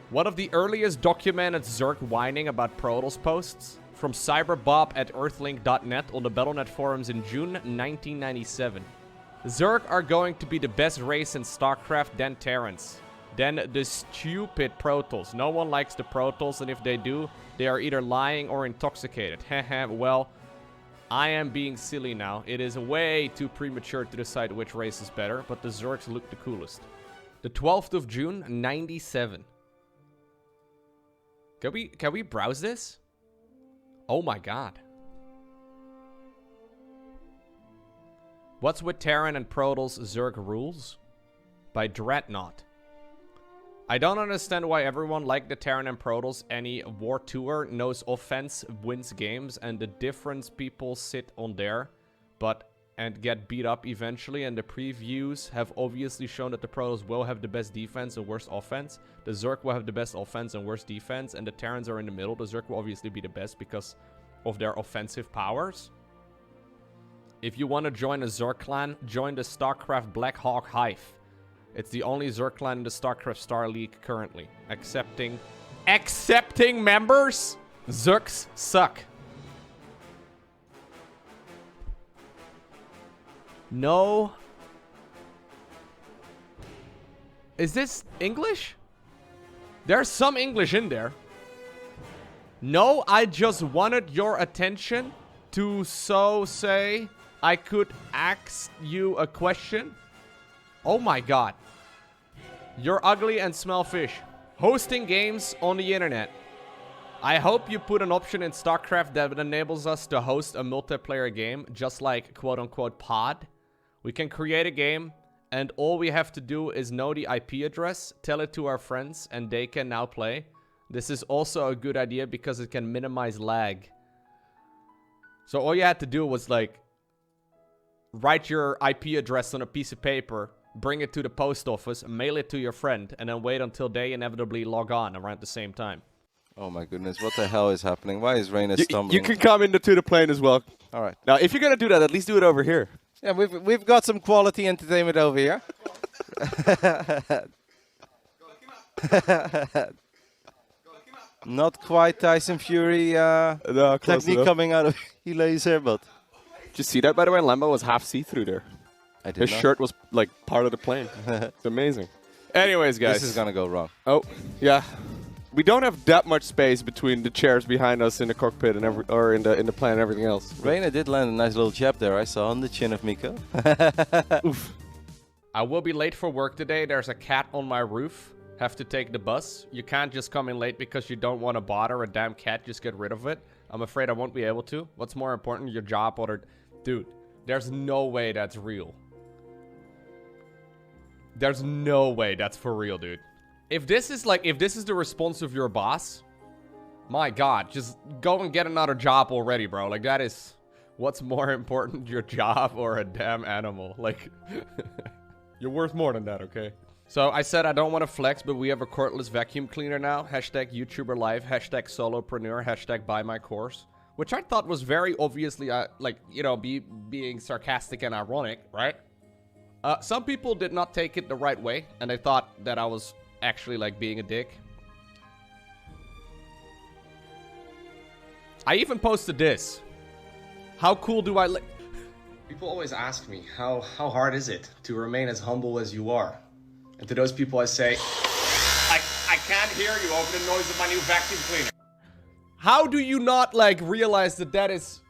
One of the earliest documented Zerg whining about Protoss posts from CyberBob at Earthlink.net on the Battle.net forums in June 1997. Zerg are going to be the best race in StarCraft, then Terrans. Then the stupid Protoss. No one likes the Protoss, and if they do, they are either lying or intoxicated. Haha, well, I am being silly now. It is way too premature to decide which race is better, but the Zergs look the coolest. The 12th of June, 97. Can we browse this? Oh my god. What's with Terran and Protoss Zerg rules? By Dreadnought. I don't understand why everyone liked the Terran and Protoss. Any war tour knows offense wins games, and the difference people sit on there and get beat up eventually, and the previews have obviously shown that the Protoss will have the best defense and worst offense. The Zerg will have the best offense and worst defense, and the Terrans are in the middle. The Zerg will obviously be the best because of their offensive powers. If you want to join a Zerg clan, join the StarCraft Black Hawk Hive. It's the only Zerg clan in the StarCraft Star League currently. Accepting members? Zergs suck. No. Is this English? There's some English in there. No, I just wanted your attention to say I could ask you a question. Oh my god. You're ugly and smell fish. Hosting games on the internet. I hope you put an option in StarCraft that enables us to host a multiplayer game, just like quote-unquote pod. We can create a game, and all we have to do is know the IP address, tell it to our friends, and they can now play. This is also a good idea because it can minimize lag. So all you had to do was, like, write your IP address on a piece of paper, bring it to the post office, mail it to your friend, and then wait until they inevitably log on around the same time. Oh my goodness, what the hell is happening? Why is Raina stumbling? You can come into the plane as well. All right. Now, if you're going to do that, at least do it over here. Yeah, we've got some quality entertainment over here. Not quite Tyson Fury no, technique enough. coming out of Hilay's hair, but... Did you see that, by the way? Lambo was half see-through there. I did His shirt was, like, part of the plane. It's amazing. Anyways, guys. This is going to go wrong. Oh, yeah. We don't have that much space between the chairs behind us in the cockpit and in the plane and everything else. Raina did land a nice little jab there, I saw, on the chin of Miko. Oof. I will be late for work today. There's a cat on my roof. Have to take the bus. You can't just come in late because you don't want to bother a damn cat. Just get rid of it. I'm afraid I won't be able to. What's more important, your job or... Dude, there's no way that's real. There's no way that's for real, dude. If this is the response of your boss, my god, just go and get another job already, bro. Like, that is... What's more important, your job or a damn animal? Like, you're worth more than that, okay? So, I said I don't want to flex, but we have a cordless vacuum cleaner now. Hashtag YouTuber life, hashtag solopreneur, hashtag buy my course. Which I thought was very obviously, like, you know, being sarcastic and ironic, right? Some people did not take it the right way, and they thought that I was actually, like, being a dick. I even posted this. How cool do I look? People always ask me, how hard is it to remain as humble as you are? And to those people I say, I can't hear you over the noise of my new vacuum cleaner. How do you not, like, realize that that is...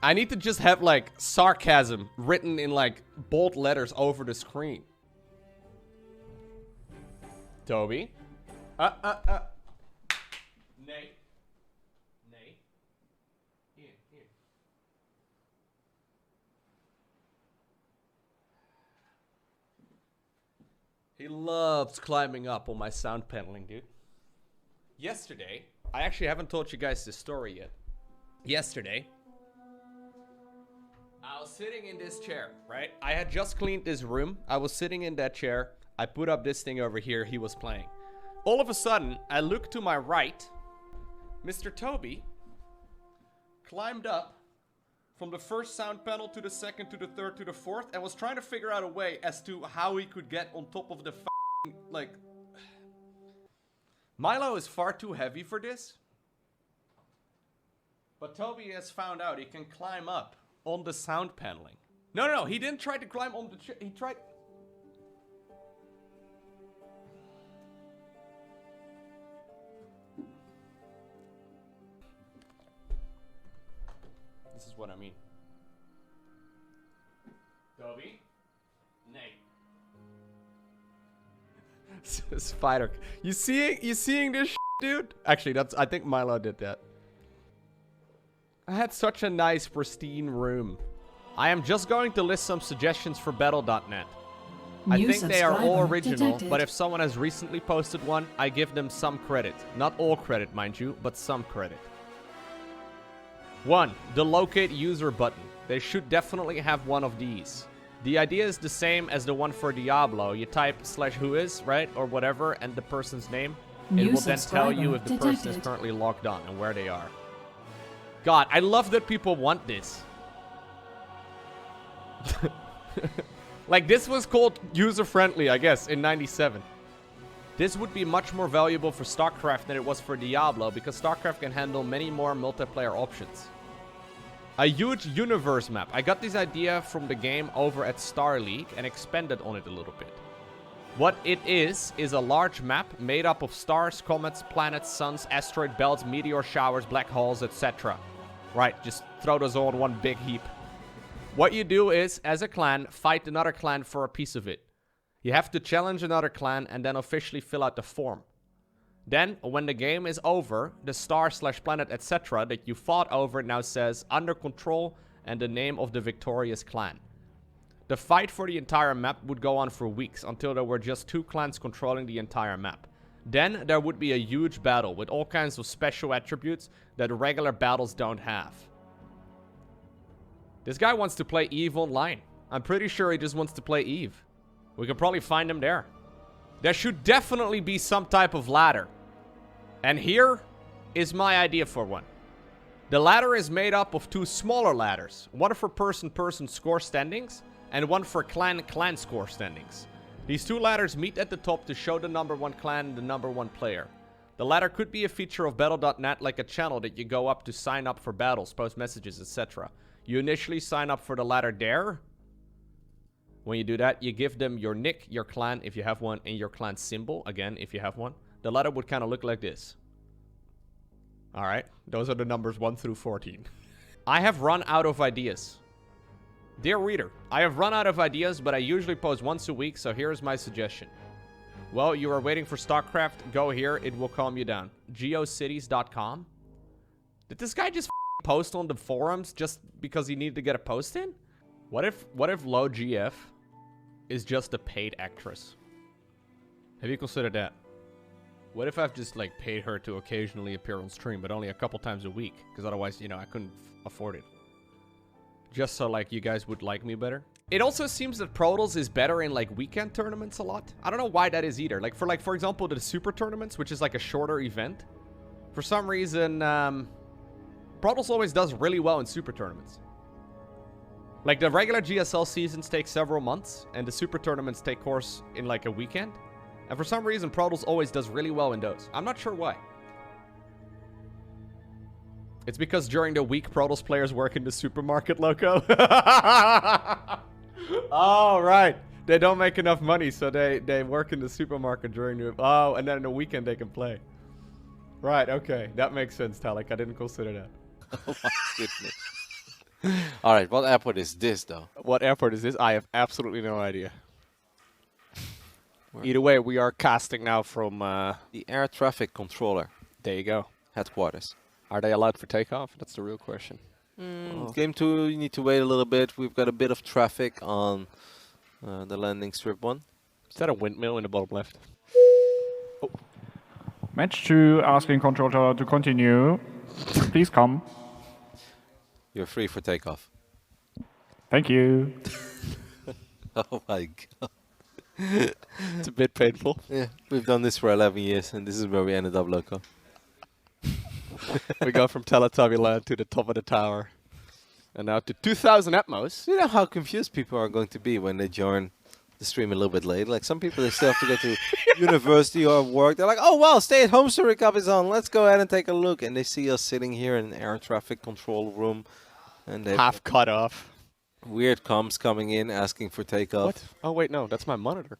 I need to just have, like, sarcasm written in, like, bold letters over the screen. Toby? Nay. Nay. Here. He loves climbing up on my sound paneling, dude. Yesterday, I actually haven't told you guys this story yet. Yesterday, I was sitting in this chair, right? I had just cleaned this room. I was sitting in that chair. I put up this thing over here. He was playing. All of a sudden, I look to my right. Mr. Toby climbed up from the first sound panel to the second to the third to the fourth, and was trying to figure out a way as to how he could get on top of the like... Milo is far too heavy for this. But Toby has found out he can climb up on the sound paneling. No, he didn't try to climb on the chair. He tried... This is what I mean. Toby? Nate. Spider. You seeing this dude? Actually, I think Milo did that. I had such a nice, pristine room. I am just going to list some suggestions for Battle.net. I think they are all original, but if someone has recently posted one, I give them some credit. Not all credit, mind you, but some credit. 1. The locate user button. They should definitely have one of these. The idea is the same as the one for Diablo. You type /whois, right, or whatever, and the person's name. It will then tell you if the person is currently logged on and where they are. God, I love that people want this. Like, this was called user-friendly, I guess, in 97. This would be much more valuable for StarCraft than it was for Diablo, because StarCraft can handle many more multiplayer options. A huge universe map. I got this idea from the game over at Star League and expanded on it a little bit. What it is a large map made up of stars, comets, planets, suns, asteroid belts, meteor showers, black holes, etc. Right, just throw those all in one big heap. What you do is, as a clan, fight another clan for a piece of it. You have to challenge another clan and then officially fill out the form. Then, when the game is over, the star/planet, etc. that you fought over now says under control and the name of the victorious clan. The fight for the entire map would go on for weeks until there were just 2 clans controlling the entire map. Then there would be a huge battle with all kinds of special attributes that regular battles don't have. This guy wants to play EVE online. I'm pretty sure he just wants to play EVE. We could probably find him there. There should definitely be some type of ladder. And here is my idea for one. The ladder is made up of 2 smaller ladders. One for person-person score standings and one for clan-clan score standings. These 2 ladders meet at the top to show the number 1 clan and the number 1 player. The ladder could be a feature of Battle.net, like a channel that you go up to sign up for battles, post messages, etc. You initially sign up for the ladder there. When you do that, you give them your nick, your clan, if you have one, and your clan symbol, again, if you have one. The ladder would kind of look like this. Alright, those are the numbers 1 through 14. I have run out of ideas. Dear reader, I have run out of ideas, but I usually post once a week, so here's my suggestion. Well, you are waiting for StarCraft, go here, it will calm you down. geocities.com? Did this guy just post on the forums just because he needed to get a post in? What if LowGF is just a paid actress? Have you considered that? What if I've just, like, paid her to occasionally appear on stream, but only a couple times a week? Because otherwise, you know, I couldn't afford it. Just so, like, you guys would like me better. It also seems that Protoss is better in, like, weekend tournaments a lot. I don't know why that is either. Like, for example, the Super Tournaments, which is, like, a shorter event. For some reason, Protoss always does really well in Super Tournaments. Like, the regular GSL seasons take several months, and the Super Tournaments take course in, like, a weekend. And for some reason, Protoss always does really well in those. I'm not sure why. It's because during the week, Protoss players work in the supermarket, Loco. Oh, right. They don't make enough money, so they work in the supermarket during the... Oh, and then in the weekend they can play. Right, okay. That makes sense, Talik. I didn't consider that. Oh my goodness. Alright, what airport is this, though? What airport is this? I have absolutely no idea. Either way, we are casting now from... The air traffic controller. There you go. Headquarters. Are they allowed for takeoff? That's the real question. Game 2, you need to wait a little bit. We've got a bit of traffic on the landing strip 1. Is that a windmill in the bottom left? Oh. Match 2, asking control tower to continue. Please come. You're free for takeoff. Thank you. Oh my god. It's a bit painful. Yeah, we've done this for 11 years, and this is where we ended up, Loco. We go from Teletubby Land to the top of the tower. And now to 2000 Atmos. You know how confused people are going to be when they join the stream a little bit late. Like some people, they still have to go to university or work. They're like, oh, well, StayAtHome Story Cup is on. Let's go ahead and take a look. And they see us sitting here in an air traffic control room. And they Half cut off. weird comms coming in asking for takeoff. What? Oh, wait, no. That's my monitor.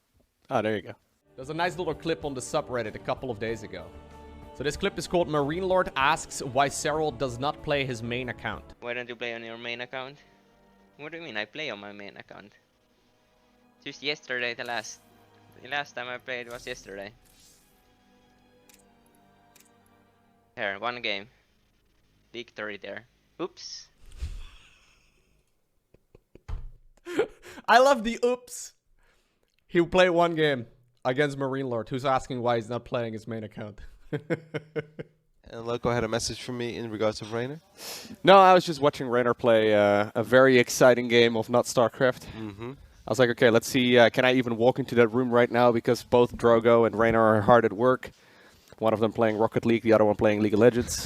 Ah, there you go. There's a nice little clip on the subreddit a couple of days ago. So this clip is called Marine Lord asks why Cyril does not play his main account. Why don't you play on your main account? What do you mean? I play on my main account. Just yesterday, the last time I played was yesterday. Here, one game. Victory there. Oops. I love the oops. He'll play one game against Marine Lord, who's asking why he's not playing his main account. And Loco had a message for me in regards to Rainer. No, I was just watching Rainer play a very exciting game of not StarCraft. Mm-hmm. I was like, okay, let's see, can I even walk into that room right now? Because both Drogo and Rainer are hard at work. One of them playing Rocket League, the other one playing League of Legends.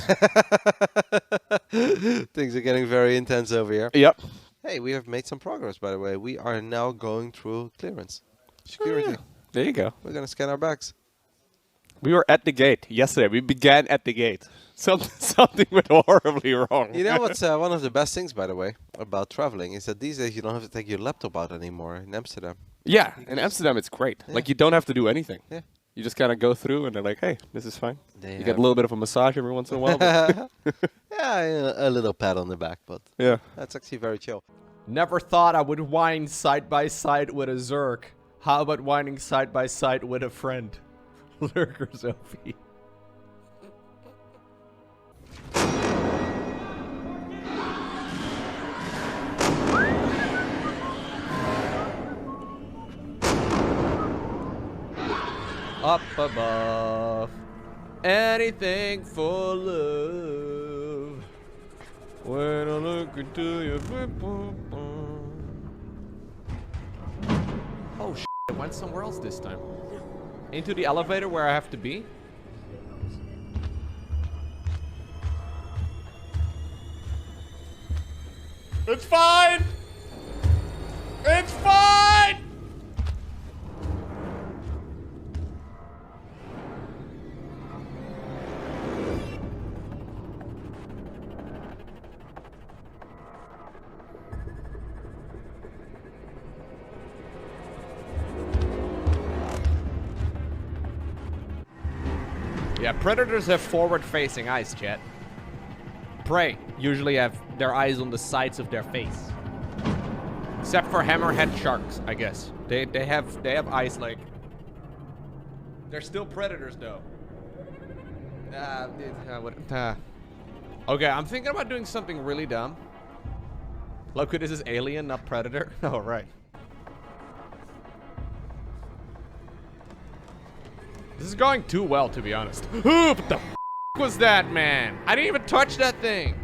Things are getting very intense over here. Yep. Hey, we have made some progress, by the way. We are now going through clearance. Security. Oh, yeah. There you go. We're going to scan our bags. We were at the gate yesterday. We began at the gate. Something went horribly wrong. You know what's one of the best things, by the way, about traveling is that these days you don't have to take your laptop out anymore in Amsterdam. Yeah, in Amsterdam it's great. Yeah. Like you don't have to do anything. Yeah. You just kind of go through and they're like, hey, this is fine. They You have get a little bit of a massage every once in a while. But yeah, a little pat on the back, but yeah. that's actually very chill. Never thought I would whine side by side with a Zerg. How about whining side by side with a friend? Lurker Sophie. Up above, anything for love. When I look into your oh shit, I went somewhere else this time. Into the elevator where I have to be? It's fine! It's fine! Yeah, predators have forward-facing eyes, chat. Prey usually have their eyes on the sides of their face. Except for hammerhead sharks, I guess. They have eyes like... They're still predators, though. Okay, I'm thinking about doing something really dumb. Look, this is Alien, not Predator. Oh, right. This is going too well, to be honest. What the f was that, man? I didn't even touch that thing.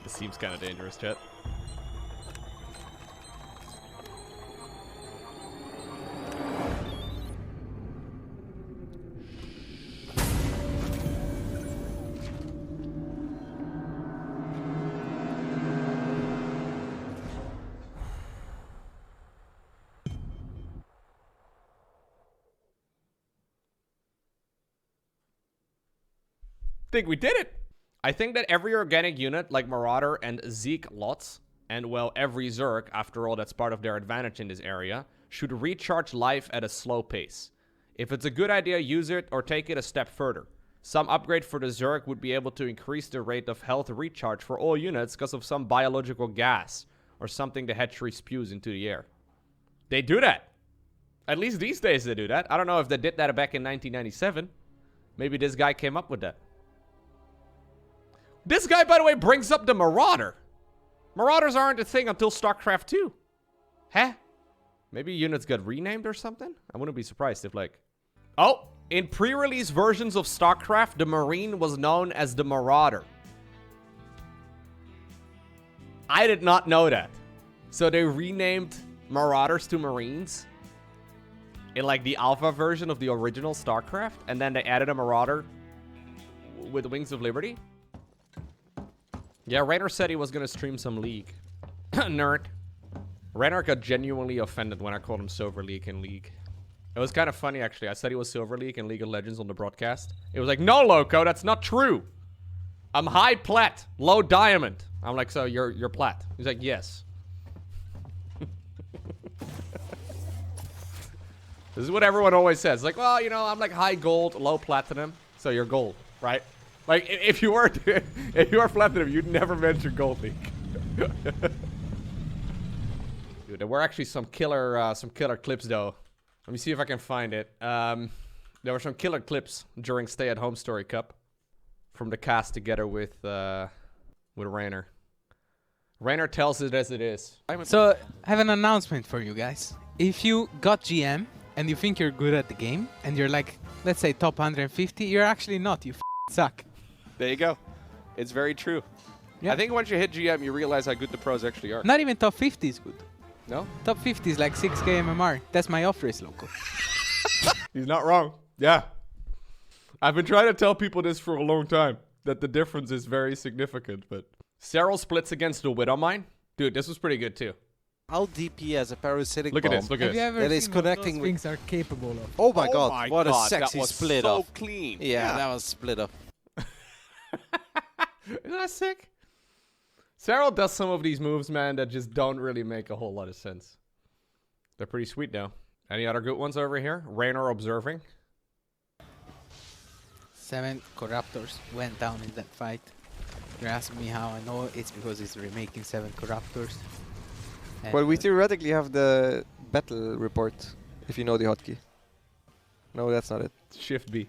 This seems kind of dangerous, chat. Think we did it. I think that every organic unit, like Marauder and Zeke lots, and well, every Zerg, after all, that's part of their advantage in this area, should recharge life at a slow pace. If it's a good idea, use it or take it a step further. Some upgrade for the Zerg would be able to increase the rate of health recharge for all units because of some biological gas or something the hatchery spews into the air. They do that. At least these days they do that. I don't know if they did that back in 1997. Maybe this guy came up with that. This guy, by the way, brings up the Marauder. Marauders aren't a thing until StarCraft 2. Huh? Maybe units got renamed or something? I wouldn't be surprised if, like... Oh! In pre-release versions of StarCraft, the Marine was known as the Marauder. I did not know that. So they renamed Marauders to Marines in like the alpha version of the original StarCraft, and then they added a Marauder with Wings of Liberty. Yeah, Rainer said he was gonna stream some League. Nerd. Rainer got genuinely offended when I called him Silver League in League. It was kind of funny, actually. I said he was Silver League in League of Legends on the broadcast. It was like, no, Lowko, that's not true. I'm high plat, low diamond. I'm like, so you're plat? He's like, yes. This is what everyone always says. Like, well, you know, I'm like high gold, low platinum, so you're gold, right? Like, if you were platinum, you'd never mention Gold League. Dude, there were actually some killer clips though. Let me see if I can find it. There were some killer clips during StayAtHome Story Cup from the cast together with Rainer. Rainer tells it as it is. So, I have an announcement for you guys. If you got GM and you think you're good at the game and you're like, let's say top 150, you're actually not. You suck. There you go. It's very true. Yeah. I think once you hit GM, you realize how good the pros actually are. Not even top 50 is good. No? Top 50 is like 6k MMR. That's my off-race local. He's not wrong. Yeah. I've been trying to tell people this for a long time, that the difference is very significant, but... Cyril splits against the Widowmine. Dude, this was pretty good too. I'll DP as a parasitic Look at bomb. this, look at Have you this. ever That seen is what connecting those with- things are capable of? Oh my god, my what a God, sexy that was split so off. clean. Yeah, that was split off. Isn't that sick? Cyril does some of these moves, man, that just don't really make a whole lot of sense. They're pretty sweet, though. Any other good ones over here? Rainer observing. 7 Corruptors went down in that fight. You're asking me how I know it's because it's remaking 7 Corruptors. And Well, we theoretically have the battle report, if you know the hotkey. No, that's not it. Shift B.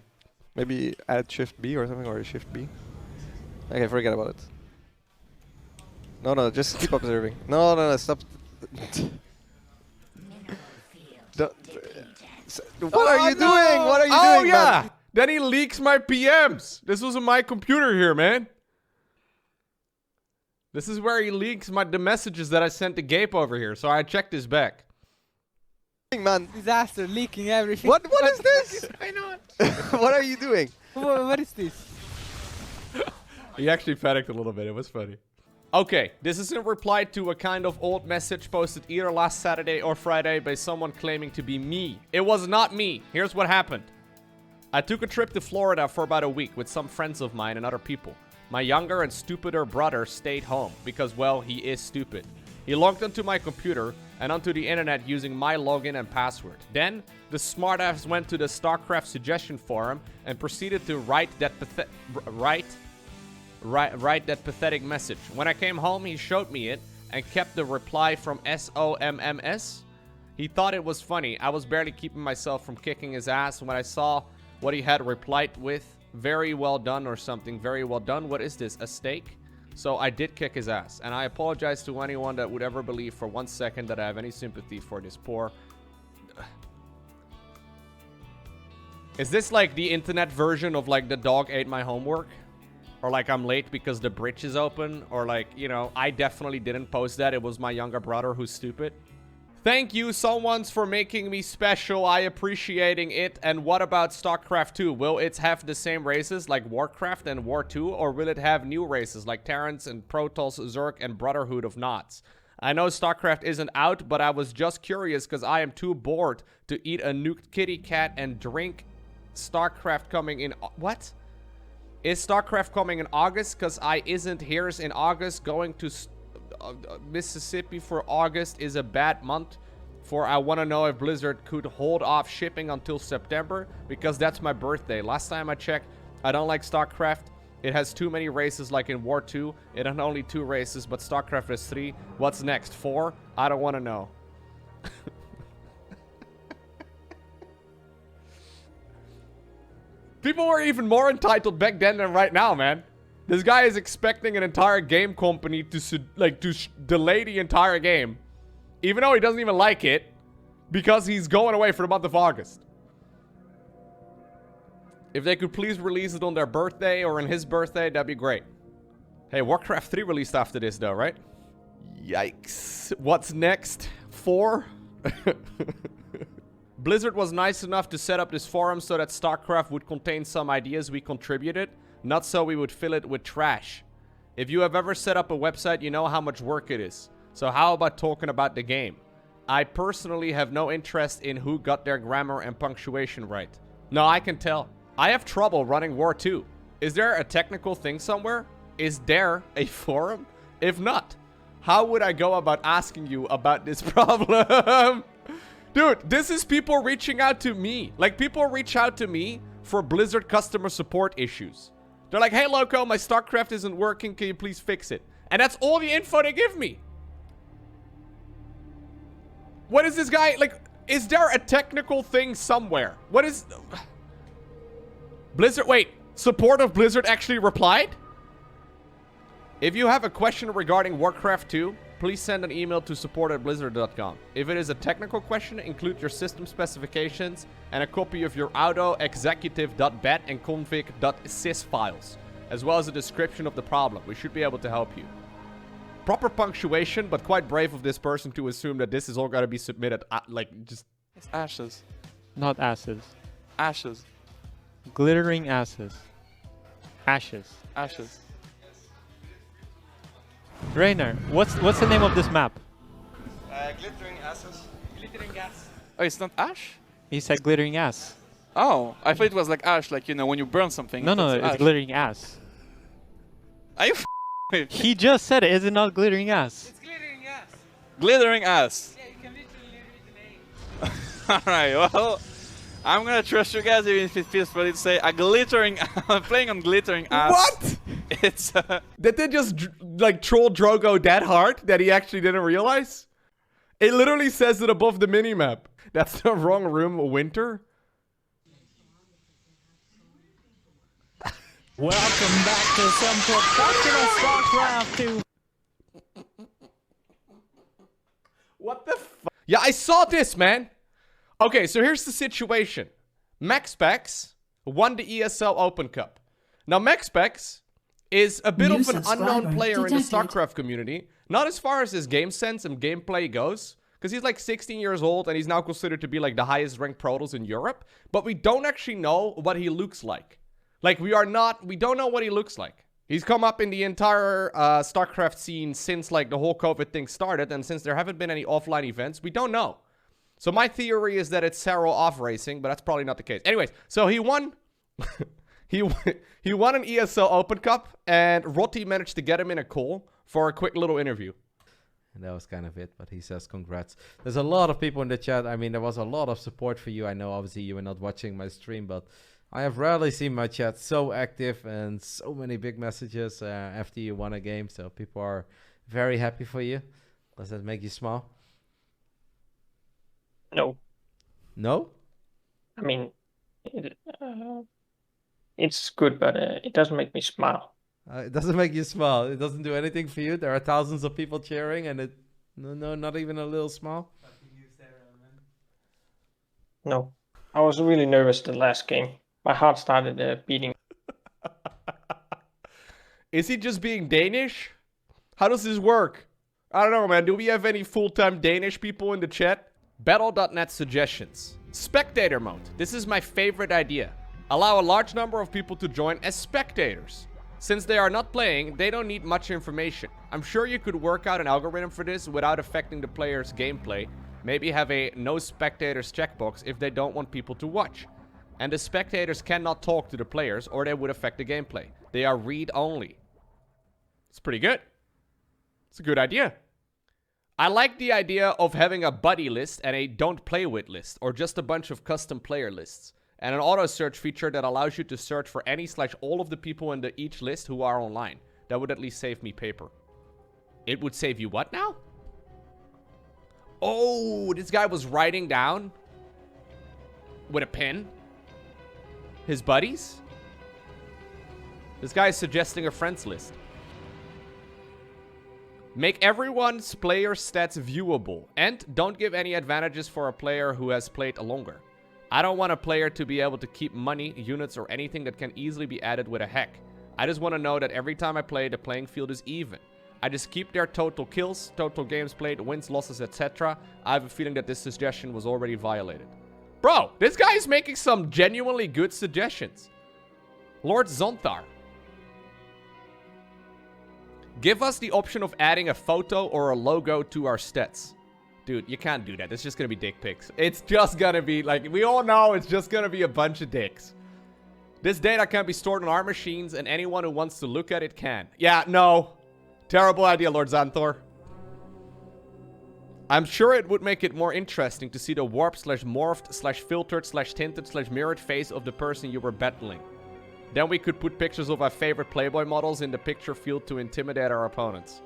Maybe add Shift B or something, or Shift B. Okay, forget about it. No, just keep observing. No, stop. What are you doing? What are you Oh, doing, yeah! man? Then he leaks my PMs. This was on my computer here, man. This is where he leaks the messages that I sent to Gabe over here, so I checked his back. Man, disaster, leaking everything. what is this? I know. What are you doing? What is this? He actually panicked a little bit. It was funny. Okay, this is in reply to a kind of old message posted either last Saturday or Friday by someone claiming to be me. It was not me. Here's what happened. I took a trip to Florida for about a week with some friends of mine and other people. My younger and stupider brother stayed home because, well, he is stupid. He logged onto my computer and onto the internet using my login and password. Then, the smartass went to the StarCraft suggestion forum and proceeded to write that pathetic message. When I came home, he showed me it and kept the reply from SOMMS. He thought it was funny. I was barely keeping myself from kicking his ass when I saw what he had replied with. Very well done or something. Very well done. What is this? A steak? So I did kick his ass. And I apologize to anyone that would ever believe for 1 second that I have any sympathy for this poor... Is this like the internet version of like the dog ate my homework? Or like I'm late because the bridge is open? Or like, you know, I definitely didn't post that. It was my younger brother who's stupid. Thank you, someone's, for making me special. I appreciating it. And what about StarCraft 2? Will it have the same races like Warcraft and War 2? Or will it have new races like Terrans and Protoss, Zerg, and Brotherhood of Knots? I know StarCraft isn't out, but I was just curious because I am too bored to eat a nuked kitty cat and drink. StarCraft coming in... What? Is StarCraft coming in August? Because I isn't here's in August. Going to Mississippi for August is a bad month. For I want to know if Blizzard could hold off shipping until September. Because that's my birthday. Last time I checked, I don't like StarCraft. It has too many races like in War 2. It had only 2 races, but StarCraft has 3. What's next? 4? I don't want to know. people were even more entitled back then than right now, man. This guy is expecting an entire game company to delay the entire game, even though he doesn't even like it, because he's going away for the month of August. If they could please release it on their birthday or on his birthday, that'd be great. Hey, Warcraft 3 released after this though, right? Yikes. What's next? 4? Blizzard was nice enough to set up this forum so that StarCraft would contain some ideas we contributed, not so we would fill it with trash. If you have ever set up a website, you know how much work it is. So how about talking about the game? I personally have no interest in who got their grammar and punctuation right. No, I can tell. I have trouble running War 2. Is there a technical thing somewhere? Is there a forum? If not, how would I go about asking you about this problem? Dude, this is people reaching out to me. Like, people reach out to me for Blizzard customer support issues. They're like, hey, Lowko, my StarCraft isn't working. Can you please fix it? And that's all the info they give me. What is this guy? Like, is there a technical thing somewhere? What is... Blizzard... Wait, support of Blizzard actually replied? If you have a question regarding Warcraft 2, please send an email to support@blizzard.com. If it is a technical question, include your system specifications and a copy of your auto-executive.bat and config.sys files, as well as a description of the problem. We should be able to help you. Proper punctuation, but quite brave of this person to assume that this is all gotta be submitted, like, just... It's ashes. Not asses. Ashes. Glittering asses. Ashes. Ashes. Rainer, what's the name of this map? Glittering ashes. Glittering gas. Oh, it's not ash? He said glittering ass. Oh, I thought it was like ash, like, you know, when you burn something. No, it's glittering ass. Are you He just said it. Is it not glittering ass? It's glittering ass. Glittering ass. Yeah, you can literally read the name. Alright, well, I'm gonna trust you guys even if it feels funny to say a glittering... playing on glittering ass. What? It's... Did they just, like, troll Drogo that hard that he actually didn't realize? It literally says it above the minimap. That's the wrong room, Winter. Welcome back to some professional StarCraft 2. What the fuck? Yeah, I saw this, man. Okay, so here's the situation. MaxPax won the ESL Open Cup. Now, MaxPax is a bit of an unknown player in the StarCraft community. Not as far as his game sense and gameplay goes, because he's like 16 years old and he's now considered to be like the highest ranked Protoss in Europe. But we don't actually know what he looks like. Like, we don't know what he looks like. He's come up in the entire StarCraft scene since like the whole COVID thing started, and since there haven't been any offline events, we don't know. So my theory is that it's Saro off racing, but that's probably not the case. Anyways, so he won he won an ESL Open Cup, and Rotti managed to get him in a call for a quick little interview. And that was kind of it, but he says congrats. There's a lot of people in the chat. I mean, there was a lot of support for you. I know obviously you were not watching my stream, but I have rarely seen my chat so active and so many big messages after you won a game. So people are very happy for you. Does that make you smile? No. No? I mean, it's good, but it doesn't make me smile. It doesn't make you smile. It doesn't do anything for you. There are thousands of people cheering, and no, not even a little smile. No. I was really nervous the last game. My heart started beating. Is he just being Danish? How does this work? I don't know, man. Do we have any full-time Danish people in the chat? Battle.net suggestions. Spectator mode. This is my favorite idea. Allow a large number of people to join as spectators. Since they are not playing, they don't need much information. I'm sure you could work out an algorithm for this without affecting the player's gameplay. Maybe have a no spectators checkbox if they don't want people to watch. And the spectators cannot talk to the players or they would affect the gameplay. They are read-only. It's pretty good. It's a good idea. I like the idea of having a buddy list and a don't play with list, or just a bunch of custom player lists. And an auto search feature that allows you to search for any/all of the people in each list who are online. That would at least save me paper. It would save you what now? Oh, this guy was writing down with a pen his buddies. This guy is suggesting a friends list. Make everyone's player stats viewable. And don't give any advantages for a player who has played longer. I don't want a player to be able to keep money, units, or anything that can easily be added with a hack. I just want to know that every time I play, the playing field is even. I just keep their total kills, total games played, wins, losses, etc. I have a feeling that this suggestion was already violated. Bro, this guy is making some genuinely good suggestions. Lord Zontar. Give us the option of adding a photo or a logo to our stats. Dude, you can't do that. It's just gonna be dick pics. It's just gonna be, like, we all know it's just gonna be a bunch of dicks. This data can be stored on our machines, and anyone who wants to look at it can. Yeah, no. Terrible idea, Lord Xanthor. I'm sure it would make it more interesting to see the warped/morphed/filtered/tinted/mirrored face of the person you were battling. Then we could put pictures of our favorite Playboy models in the picture field to intimidate our opponents.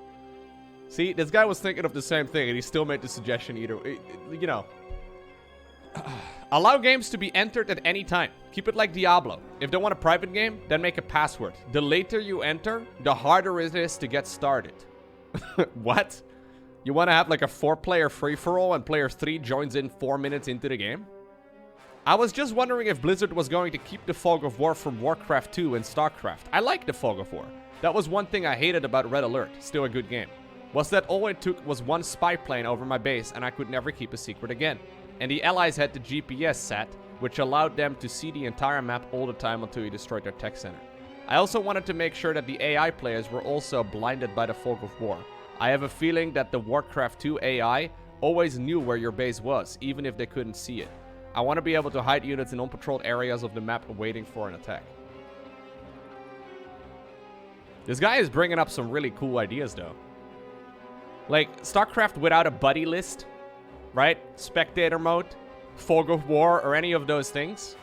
See, this guy was thinking of the same thing, and he still made the suggestion either. You know. Allow games to be entered at any time. Keep it like Diablo. If they want a private game, then make a password. The later you enter, the harder it is to get started. What? You want to have like a 4-player free-for-all and player 3 joins in 4 minutes into the game? I was just wondering if Blizzard was going to keep the Fog of War from Warcraft 2 and StarCraft. I like the Fog of War. That was one thing I hated about Red Alert. Still a good game. Was that all it took was one spy plane over my base and I could never keep a secret again. And the allies had the GPS set, which allowed them to see the entire map all the time until you destroyed their tech center. I also wanted to make sure that the AI players were also blinded by the Fog of War. I have a feeling that the Warcraft 2 AI always knew where your base was, even if they couldn't see it. I want to be able to hide units in unpatrolled areas of the map waiting for an attack. This guy is bringing up some really cool ideas, though. Like, StarCraft without a buddy list, right? Spectator mode, Fog of War, or any of those things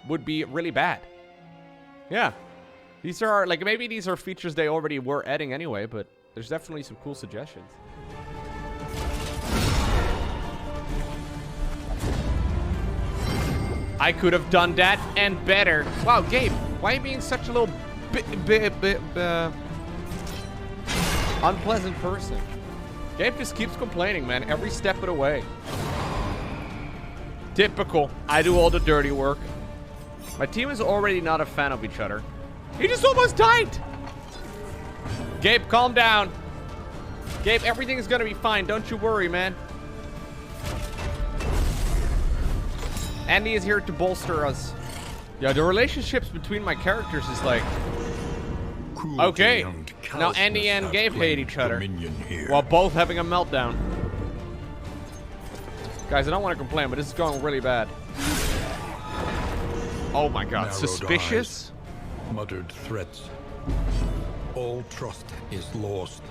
would be really bad. Yeah. These are, like, maybe these are features they already were adding anyway, but there's definitely some cool suggestions. I could have done that and better. Wow, Gabe, why are you being such a little unpleasant person? Gabe just keeps complaining, man, every step of the way. Typical. I do all the dirty work. My team is already not a fan of each other. He just almost died! Gabe, calm down. Gabe, everything is gonna be fine. Don't you worry, man. Andy is here to bolster us. Yeah, the relationships between my characters is like... Okay. Now Andy and Gabe hate each other while both having a meltdown. Guys, I don't want to complain, but this is going really bad. Oh my god, Narrowed suspicious? eyes, muttered threats. All trust is lost.